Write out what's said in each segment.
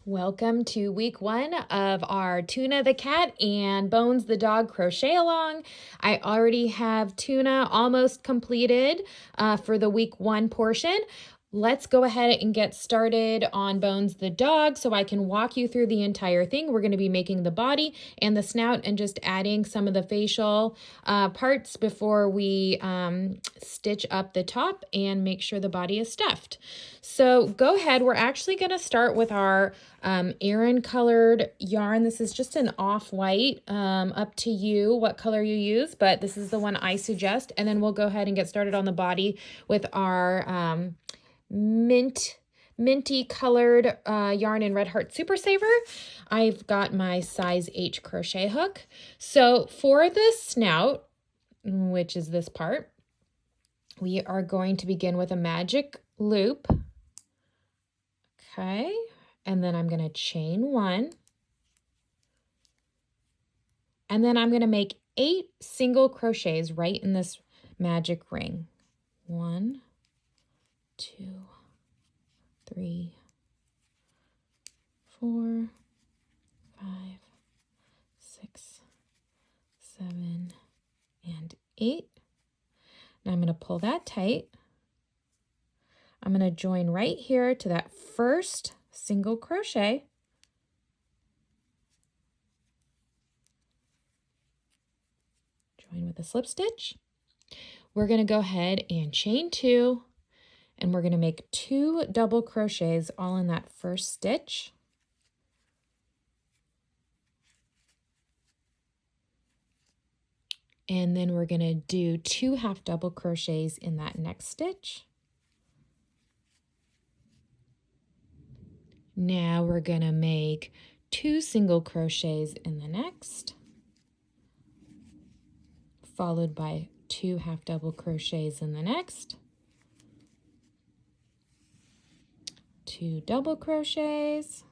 Welcome to week 1 of our Tuna the cat and Bones the dog crochet along. I already have Tuna almost completed for the week 1 portion. Let's go ahead and get started on Bones the dog so I can walk you through the entire thing. We're going to be making the body and the snout and just adding some of the facial parts before we stitch up the top and make sure the body is stuffed. So go ahead. We're actually going to start with our Aran colored yarn. This is just an off-white, up to you what color you use, but this is the one I suggest. And then we'll go ahead and get started on the body with our minty colored yarn in Red Heart Super Saver. I've got my size H crochet hook. So for the snout, which is this part, we are going to begin with a magic loop. Okay, and then I'm going to chain 1. And then I'm going to make 8 single crochets right in this magic ring. 1, 2, 3, 4, 5, 6, 7, and 8. Now I'm going to pull that tight. I'm going to join right here to that first single crochet. Join with a slip stitch. We're going to go ahead and chain 2, and we're going to make 2 double crochets all in that first stitch. And then we're going to do 2 half double crochets in that next stitch. Now we're going to make 2 single crochets in the next, followed by 2 half double crochets in the next, 2 double crochets,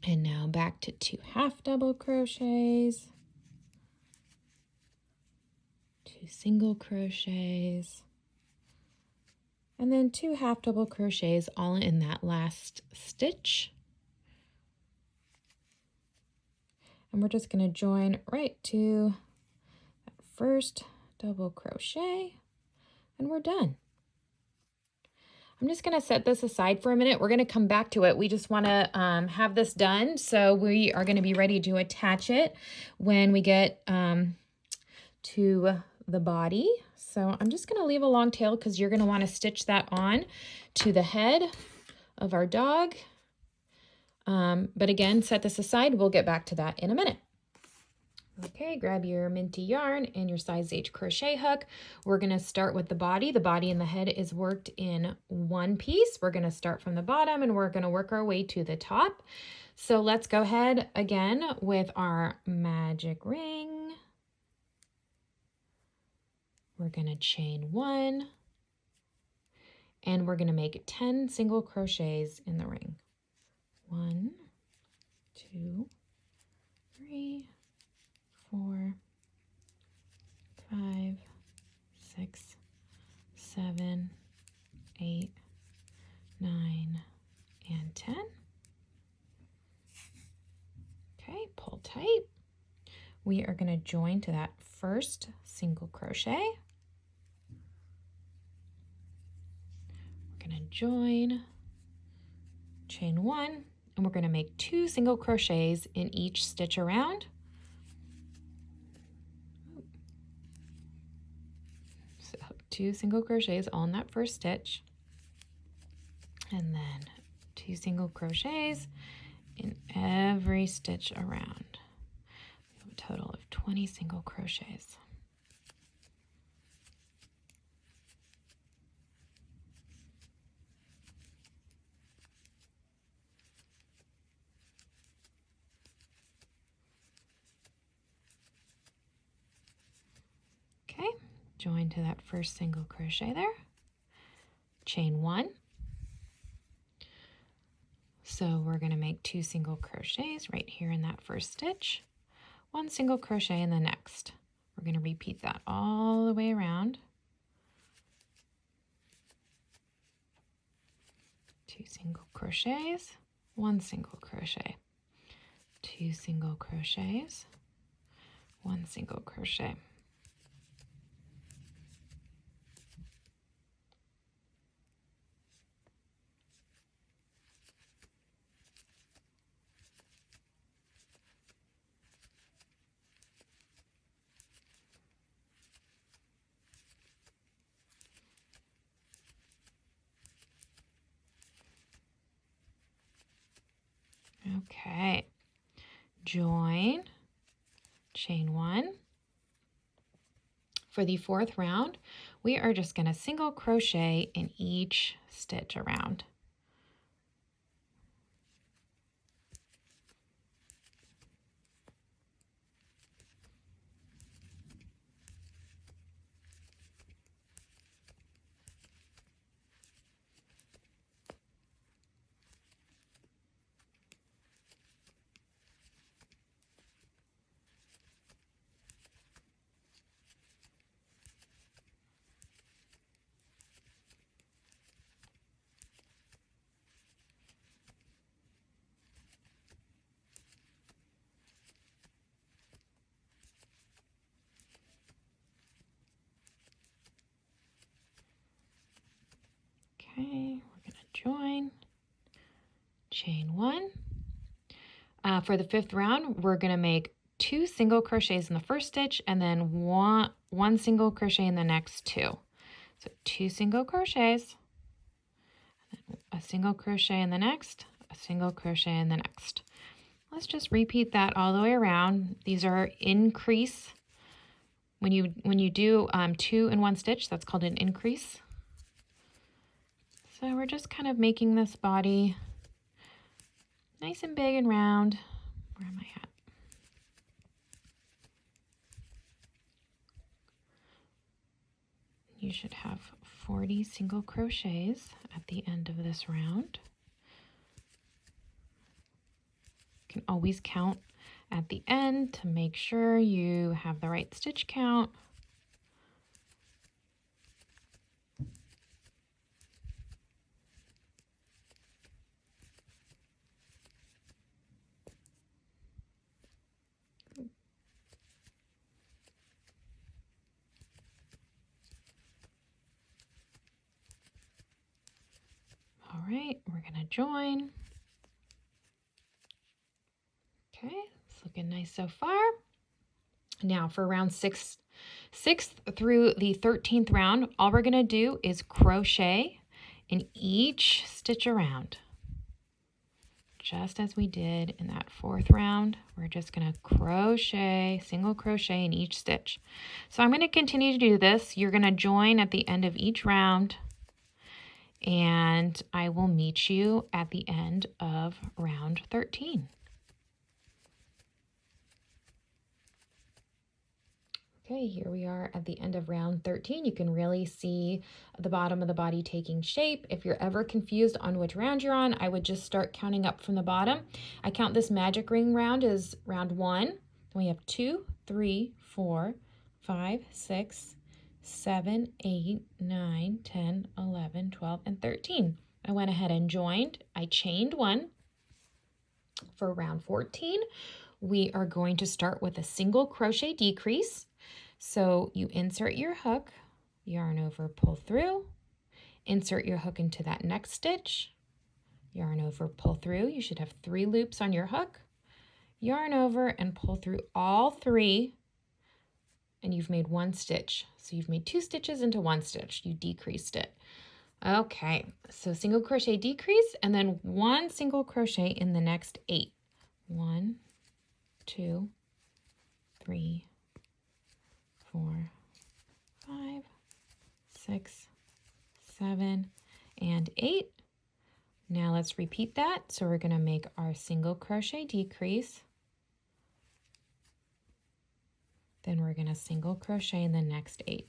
and now back to 2 half double crochets, 2 single crochets, and then 2 half double crochets all in that last stitch. And we're just going to join right to that first double crochet, and we're done. I'm just going to set this aside for a minute. We're going to come back to it. We just want to have this done, so we are going to be ready to attach it when we get to the body. So I'm just going to leave a long tail because you're going to want to stitch that on to the head of our dog. But again, set this aside. We'll get back to that in a minute. Okay, grab your minty yarn and your size H crochet hook. We're going to start with the body. The body and the head is worked in one piece. We're going to start from the bottom and we're going to work our way to the top. So let's go ahead again with our magic ring. We're going to chain 1 and we're going to make 10 single crochets in the ring. 1, 2, 3, 4, 5, 6, 7, 8, 9, and 10. Okay, pull tight. We are going to join to that first single crochet. We're going to join, chain 1, and we're going to make 2 single crochets in each stitch around. So 2 single crochets all in that first stitch, and then 2 single crochets in every stitch around. We have a total of 20 single crochets. Okay, join to that first single crochet there, chain 1. So we're going to make 2 single crochets right here in that first stitch, 1 single crochet in the next. We're going to repeat that all the way around. 2 single crochets, 1 single crochet, 2 single crochets, 1 single crochet. Okay, join, chain 1. For the 4th round, we are just going to single crochet in each stitch around. Okay, we're going to join, chain 1. For the 5th round, we're going to make 2 single crochets in the first stitch and then one single crochet in the next 2. So 2 single crochets, a single crochet in the next, a single crochet in the next. Let's just repeat that all the way around. These are increase. When you do 2 in 1 stitch, that's called an increase. So we're just kind of making this body nice and big and round. Where am I at? You should have 40 single crochets at the end of this round. You can always count at the end to make sure you have the right stitch count. All right, we're going to join. Okay, it's looking nice so far. Now for round 6th through the 13th round, all we're going to do is crochet in each stitch around. Just as we did in that 4th round, we're just going to crochet, single crochet in each stitch. So I'm going to continue to do this. You're going to join at the end of each round, and I will meet you at the end of round 13. Okay, here we are at the end of round 13. You can really see the bottom of the body taking shape. If you're ever confused on which round you're on, I would just start counting up from the bottom. I count this magic ring round as round 1. Then we have 2, 3, 4, 5, 6, 7, 8, 9, 10, 11, 12, and 13. I went ahead and joined. I chained 1. For round 14, we are going to start with a single crochet decrease. So you insert your hook, yarn over, pull through, insert your hook into that next stitch, yarn over, pull through. You should have 3 loops on your hook, yarn over and pull through all 3, and you've made 1 stitch. So you've made 2 stitches into 1 stitch. You decreased it. Okay, so single crochet decrease and then 1 single crochet in the next 8. 1, 2, 3, 4, 5, 6, 7, and 8. Now let's repeat that. So we're going to make our single crochet decrease. Then we're going to single crochet in the next 8.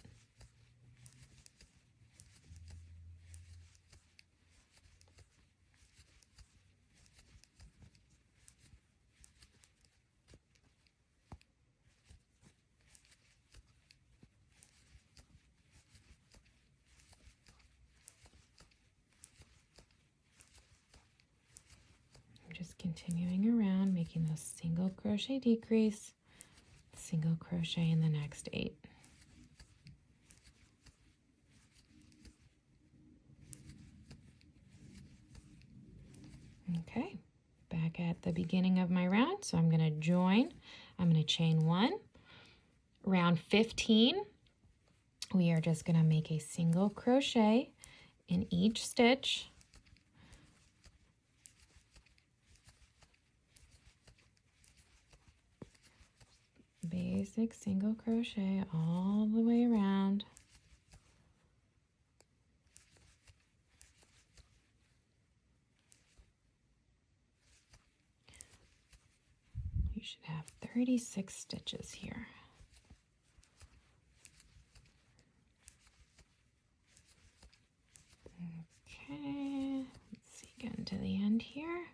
I'm just continuing around, making those single crochet decrease, single crochet in the next 8. Okay, back at the beginning of my round, so I'm going to join. I'm going to chain 1. Round 15, we are just going to make a single crochet in each stitch. Basic single crochet all the way around. You should have 36 stitches here. Okay, let's see, getting to the end here.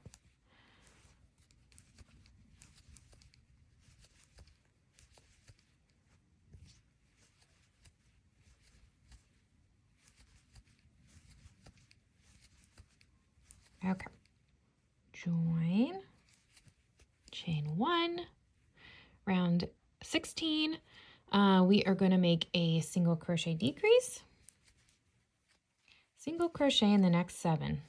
Okay, join, chain 1, round 16, we are going to make a single crochet decrease, single crochet in the next 7.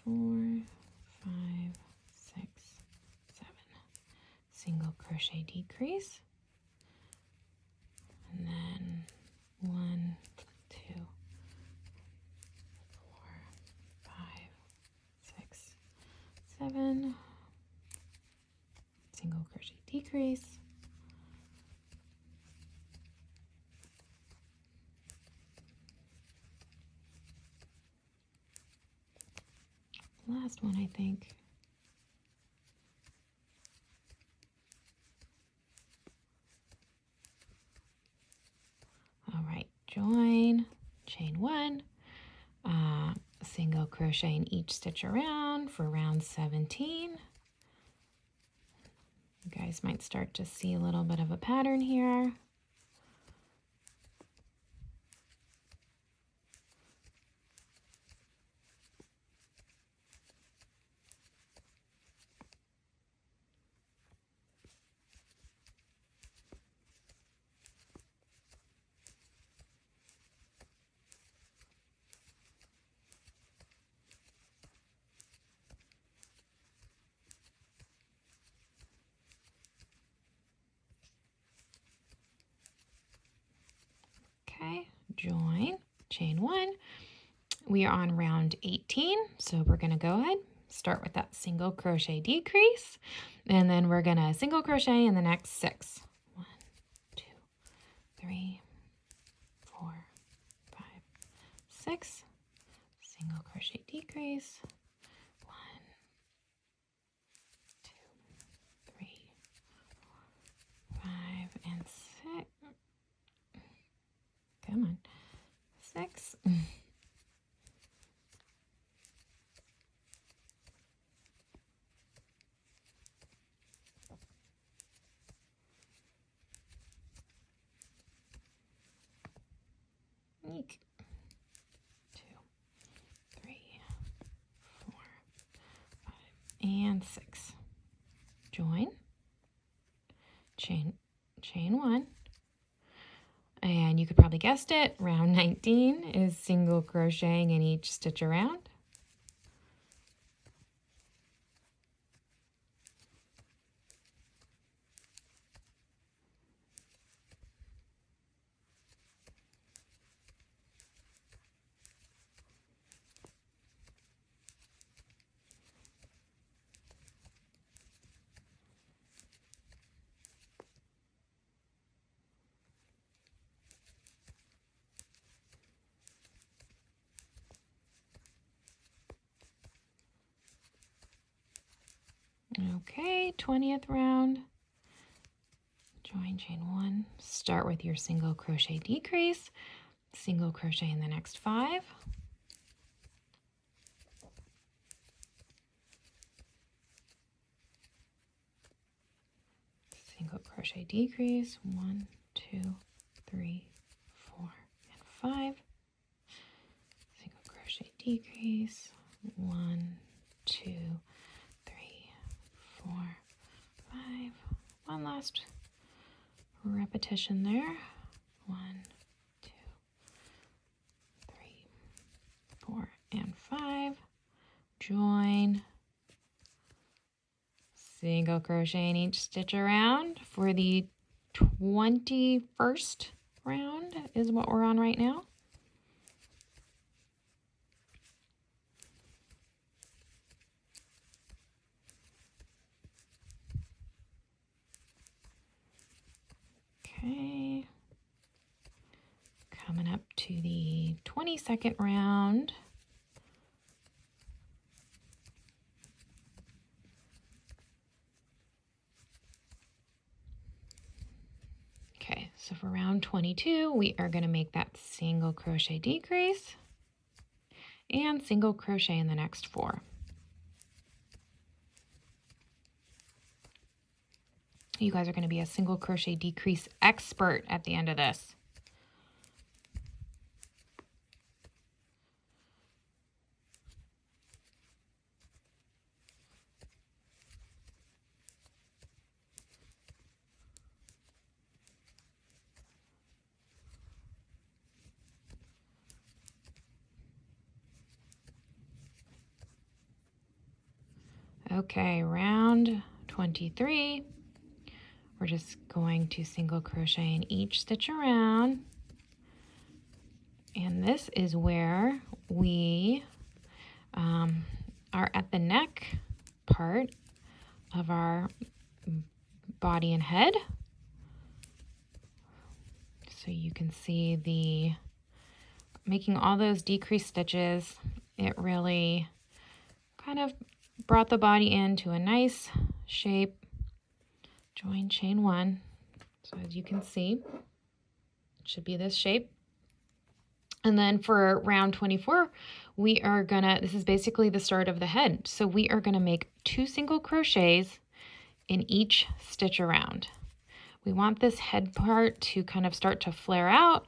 4, 5, 6, 7. Single crochet decrease, and then 1, 2, 4, 5, 6, 7. Single crochet decrease. Last one, I think. All right, join, chain 1, single crochet in each stitch around for round 17. You guys might start to see a little bit of a pattern here. Okay, join, chain 1. We are on round 18, so we're going to go ahead, start with that single crochet decrease, and then we're going to single crochet in the next 6. 1, 2, 3, 4, 5, 6. Single crochet decrease. 1, 2, 3, 4, 5, and 6. Come on. 6. Eek. 2, 3, 4, 5, and 6. Join, chain 1. And you could probably guessed it, round 19 is single crocheting in each stitch around. Okay, 20th round. Join chain 1. Start with your single crochet decrease. Single crochet in the next 5. Single crochet decrease. 1, 2, 3, 4, and 5. decrease, 1, 2, 3, 4, 5. One last repetition there. 1, 2, 3, 4, and 5. Join, single crochet in each stitch around for the 21st round is what we're on right now. Okay, coming up to the 22nd round. Okay, so for round 22, we are going to make that single crochet decrease and single crochet in the next 4. You guys are going to be a single crochet decrease expert at the end of this. Okay, round 23. We're just going to single crochet in each stitch around. And this is where we are at the neck part of our body and head. So you can see the making all those decrease stitches, it really kind of brought the body into a nice shape. Join chain 1. So as you can see, it should be this shape. And then for round 24, we are gonna, this is basically the start of the head. So we are gonna make 2 single crochets in each stitch around. We want this head part to kind of start to flare out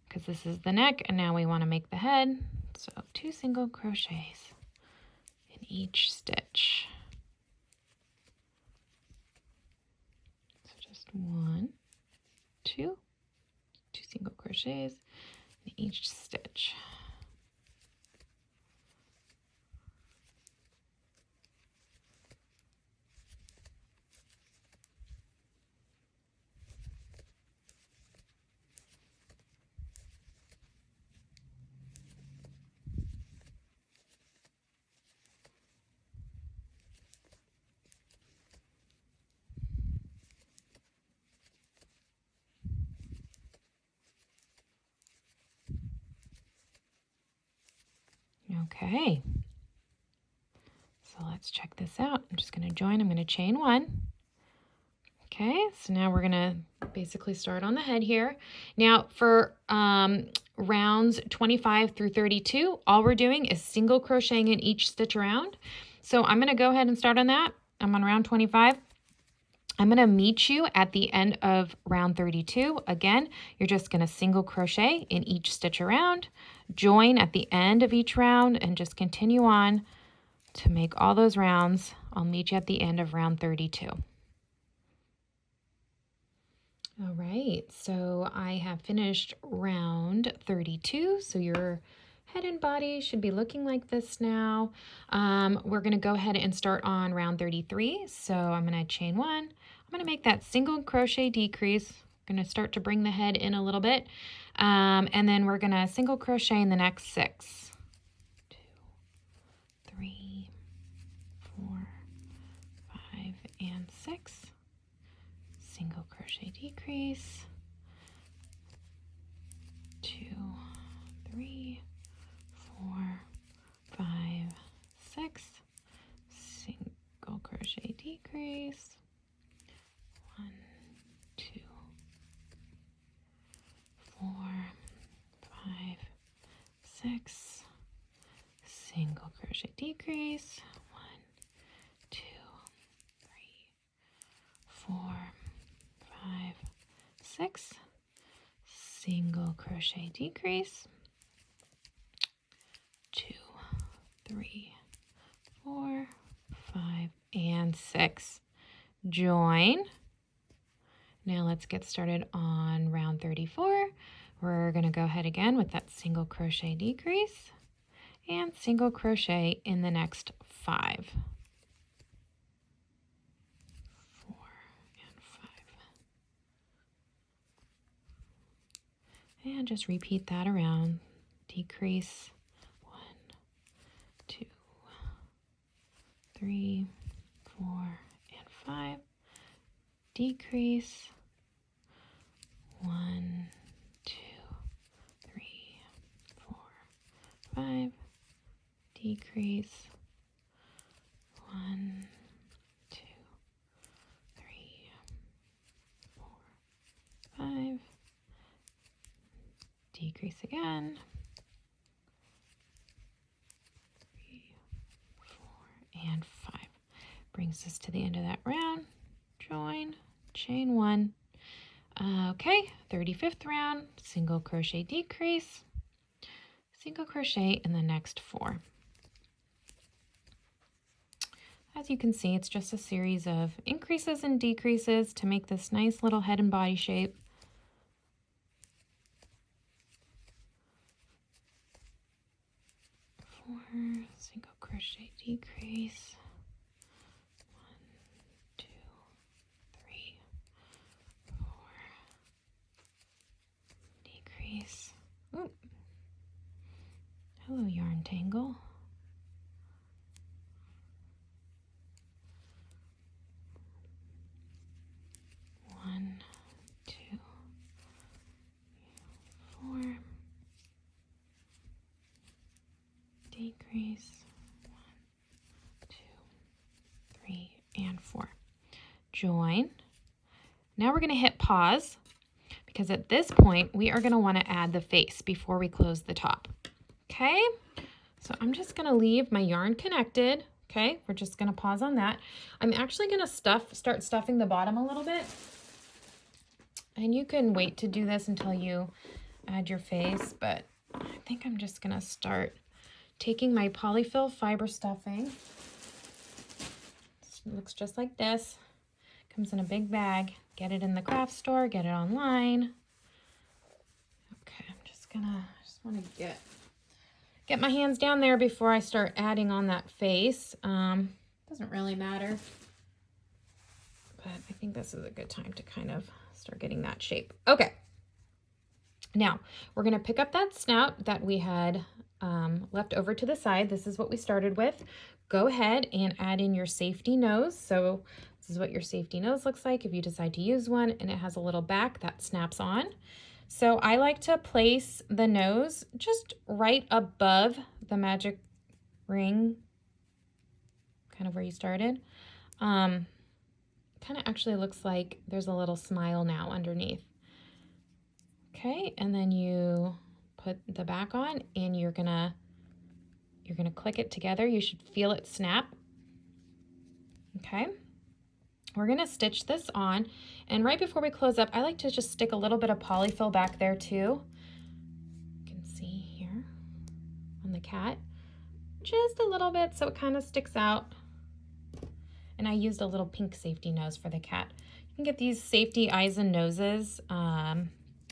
because this is the neck, and now we want to make the head. So 2 single crochets in each stitch. So just 1, 2, 2 single crochets in each stitch. Okay, so let's check this out. I'm just going to join. I'm going to chain 1. Okay, so now we're going to basically start on the head here. Now for rounds 25 through 32, all we're doing is single crocheting in each stitch around. So I'm going to go ahead and start on that. I'm on round 25. I'm going to meet you at the end of round 32. Again, you're just going to single crochet in each stitch around, join at the end of each round, and just continue on to make all those rounds. I'll meet you at the end of round 32. All right, so I have finished round 32. So your head and body should be looking like this now. We're going to go ahead and start on round 33. So I'm going to chain 1. I'm going to make that single crochet decrease. I'm going to start to bring the head in a little bit. And then we're going to single crochet in the next 6. 2, 3, 4, 5, and 6. Single crochet decrease. 2, 3, 4, 5, 6. Single crochet decrease. 1, 2, 4, 5, 6. Single crochet decrease. 1, 2, 3, 4, 5, 6. Single crochet decrease. 2, 3, 4, 5, and 6. Join. Now let's get started on round 34. We're going to go ahead again with that single crochet decrease and single crochet in the next 5. 4 and 5. And just repeat that around. Decrease 1, 2, 3, 4, and 5. Decrease 1, 2, 3, 4, 5. Decrease 1, 2, 3, 4, 5. Decrease again. 3, 4, and 5. Brings us to the end of that round. Join, chain 1. Okay, 35th round, single crochet decrease, single crochet in the next 4. As you can see, it's just a series of increases and decreases to make this nice little head and body shape. Four, single crochet decrease. 1, 2, 3, 4. Decrease. Oop. Hello, yarn tangle. 1, 2, 4. Decrease 1, 2, 3, and 4. Join. Now we're going to hit pause because at this point we are going to want to add the face before we close the top. Okay, so I'm just going to leave my yarn connected. Okay, we're just going to pause on that. I'm actually going to start stuffing the bottom a little bit. And you can wait to do this until you add your face, but I think I'm just going to start taking my polyfill fiber stuffing. It looks just like this. Comes in a big bag. Get it in the craft store, get it online. Okay, I'm just want to get my hands down there before I start adding on that face. Doesn't really matter, but I think this is a good time to kind of start getting that shape. Okay, now we're going to pick up that snout that we had left over to the side. This is what we started with. Go ahead and add in your safety nose. So this is what your safety nose looks like if you decide to use one, and it has a little back that snaps on. So I like to place the nose just right above the magic ring, kind of where you started. Kind of actually looks like there's a little smile now underneath. Okay, and then you put the back on and you're gonna click it together. You should feel it snap. Okay, we're gonna stitch this on, and right before we close up, I like to just stick a little bit of polyfill back there too. You can see here on the cat, just a little bit so it kind of sticks out. And I used a little pink safety nose for the cat. You can get these safety eyes and noses,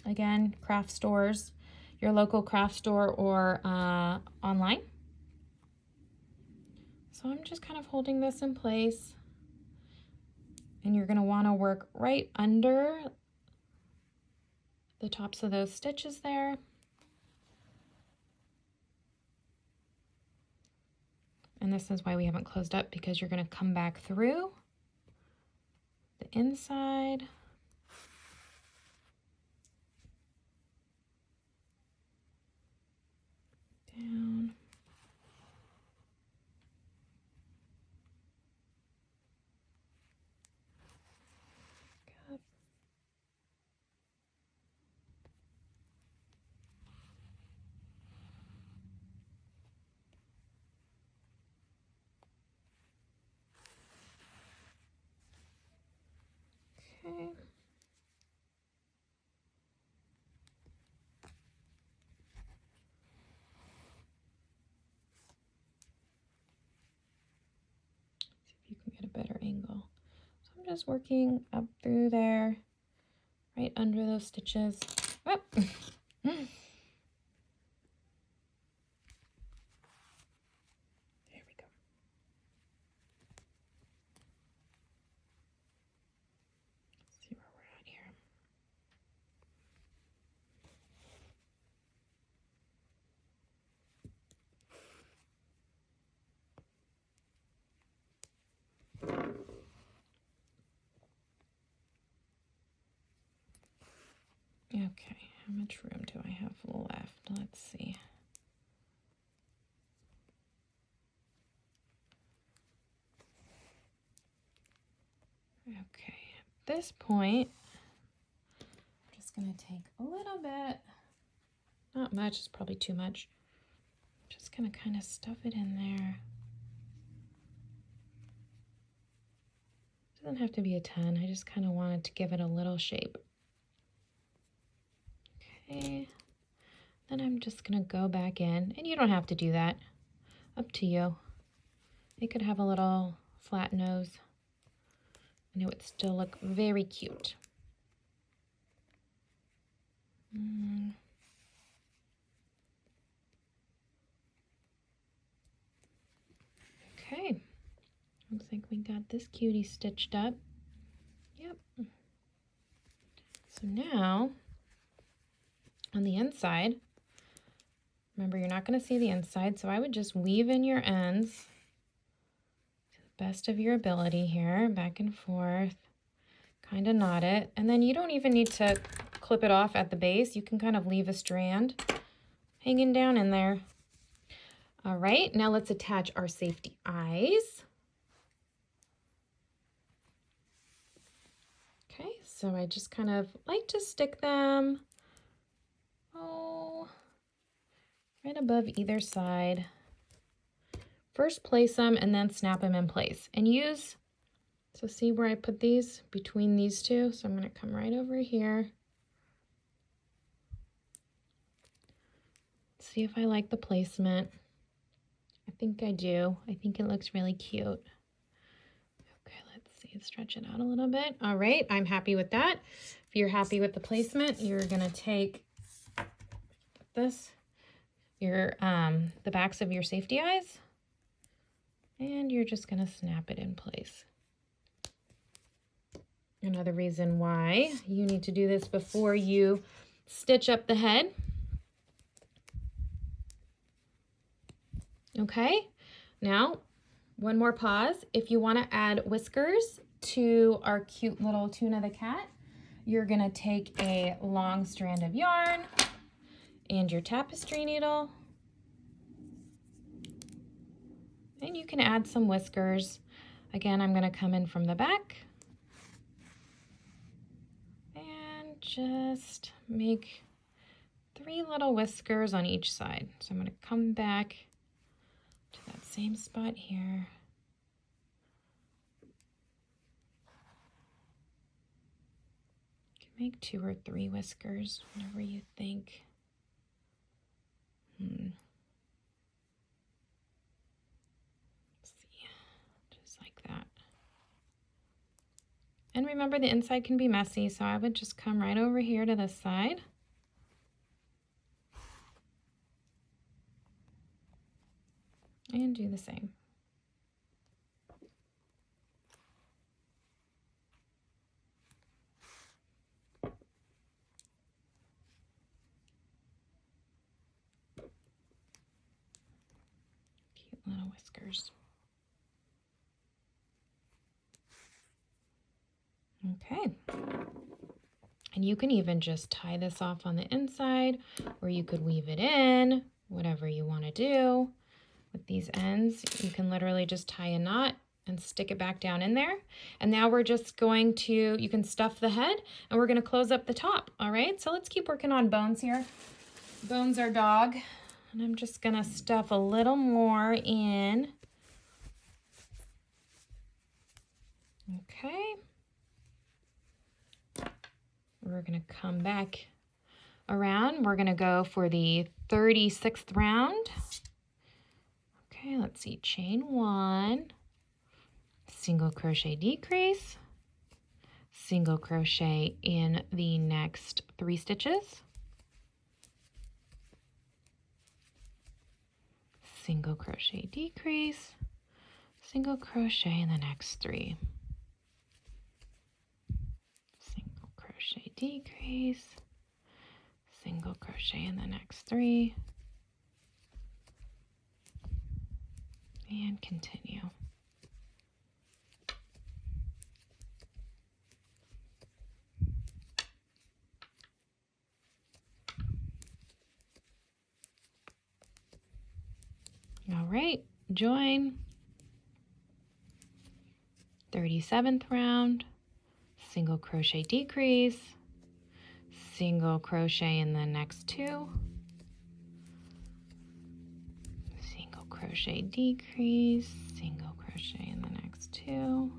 again, craft stores, your local craft store, or online. So I'm just kind of holding this in place, and you're going to want to work right under the tops of those stitches there. And this is why we haven't closed up, because you're going to come back through the inside. Down. Up. Okay. I'm just working up through there, right under those stitches. Oh. There we go. Let's see where we're at here. Okay, how much room do I have left? Let's see. Okay, at this point, I'm just going to take a little bit, not much, it's probably too much. I'm just going to kind of stuff it in there. Doesn't have to be a ton, I just kind of wanted to give it a little shape. Okay, then I'm just going to go back in, and you don't have to do that, up to you. It could have a little flat nose, and it would still look very cute. Okay, looks like we got this cutie stitched up. Yep. So now, on the inside, remember you're not going to see the inside, so I would just weave in your ends to the best of your ability here, back and forth, kind of knot it, and then you don't even need to clip it off at the base. You can kind of leave a strand hanging down in there. All right, now let's attach our safety eyes. Okay, so I just kind of like to stick them, right above either side. First place them and then snap them in place. And use, so see where I put these? Between these two. So I'm going to come right over here. See if I like the placement. I think I do. I think it looks really cute. Okay, let's see. Stretch it out a little bit. All right, I'm happy with that. If you're happy with the placement, you're going to take this, the backs of your safety eyes, and you're just going to snap it in place. Another reason why you need to do this before you stitch up the head. Okay, now one more pause. If you want to add whiskers to our cute little Tuna the cat, you're going to take a long strand of yarn and your tapestry needle, and you can add some whiskers. Again, I'm going to come in from the back and just make 3 little whiskers on each side. So I'm going to come back to that same spot here. You can make 2 or 3 whiskers, whatever you think. Let's see, just like that. And remember, the inside can be messy, so I would just come right over here to this side. And do the same. Cute little whiskers. Okay. And you can even just tie this off on the inside, or you could weave it in, whatever you want to do. With these ends, you can literally just tie a knot and stick it back down in there. And now we're just going to, you can stuff the head, and we're going to close up the top. All right, so let's keep working on Bones here. Bones our dog, and I'm just going to stuff a little more in. Okay. We're going to come back around. We're going to go for the 36th round. Okay, let's see, chain 1, single crochet decrease, single crochet in the next 3 stitches, single crochet decrease, single crochet in the next 3, single crochet decrease, single crochet in the next 3, and continue. All right, join. 37th round, single crochet decrease, single crochet in the next 2, single crochet decrease, single crochet in the next 2,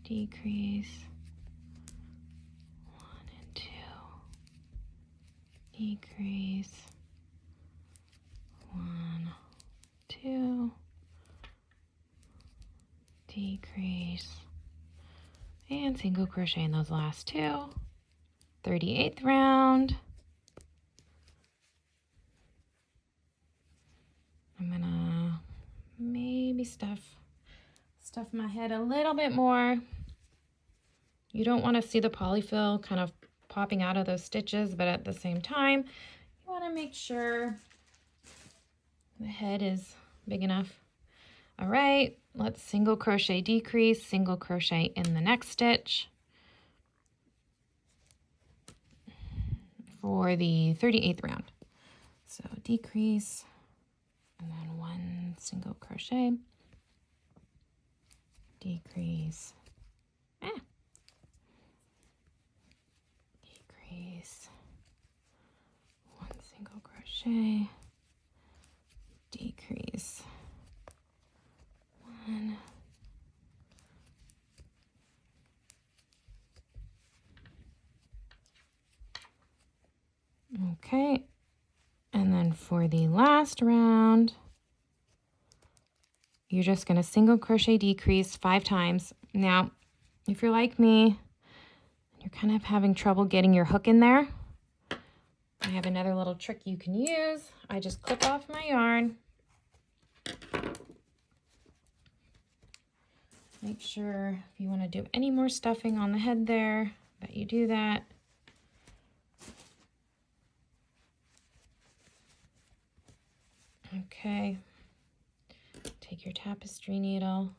decrease, 1 and 2, decrease, 1, 2, decrease, and single crochet in those last 2. 38th round. I'm gonna maybe stuff my head a little bit more. You don't want to see the polyfill kind of popping out of those stitches, but at the same time, you want to make sure the head is big enough. All right, let's single crochet decrease, single crochet in the next stitch for the 38th round. So decrease, and then 1 single crochet, decrease, decrease, 1 single crochet, decrease, 1, okay, and then for the last round, you're just going to single crochet decrease 5 times. Now, if you're like me, you're kind of having trouble getting your hook in there, I have another little trick you can use. I just clip off my yarn. Make sure if you want to do any more stuffing on the head there, that you do that. Okay. Take your tapestry needle,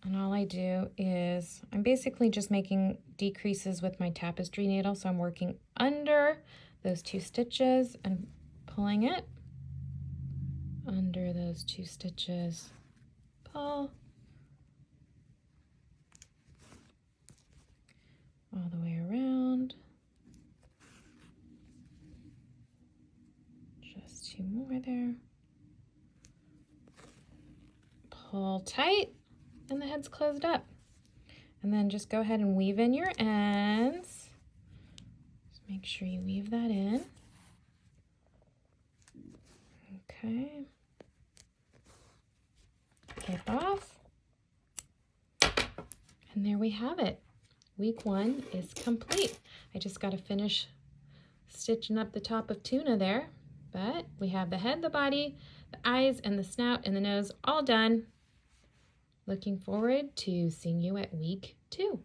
and all I do is I'm basically just making decreases with my tapestry needle, so I'm working under those 2 stitches and pulling it under those 2 stitches, pull all the way around, just 2 more there. Pull tight, and the head's closed up. And then just go ahead and weave in your ends. Just make sure you weave that in. Okay. Clip off. And there we have it. Week 1 is complete. I just got to finish stitching up the top of Tuna there, but we have the head, the body, the eyes, and the snout, and the nose all done. Looking forward to seeing you at week 2.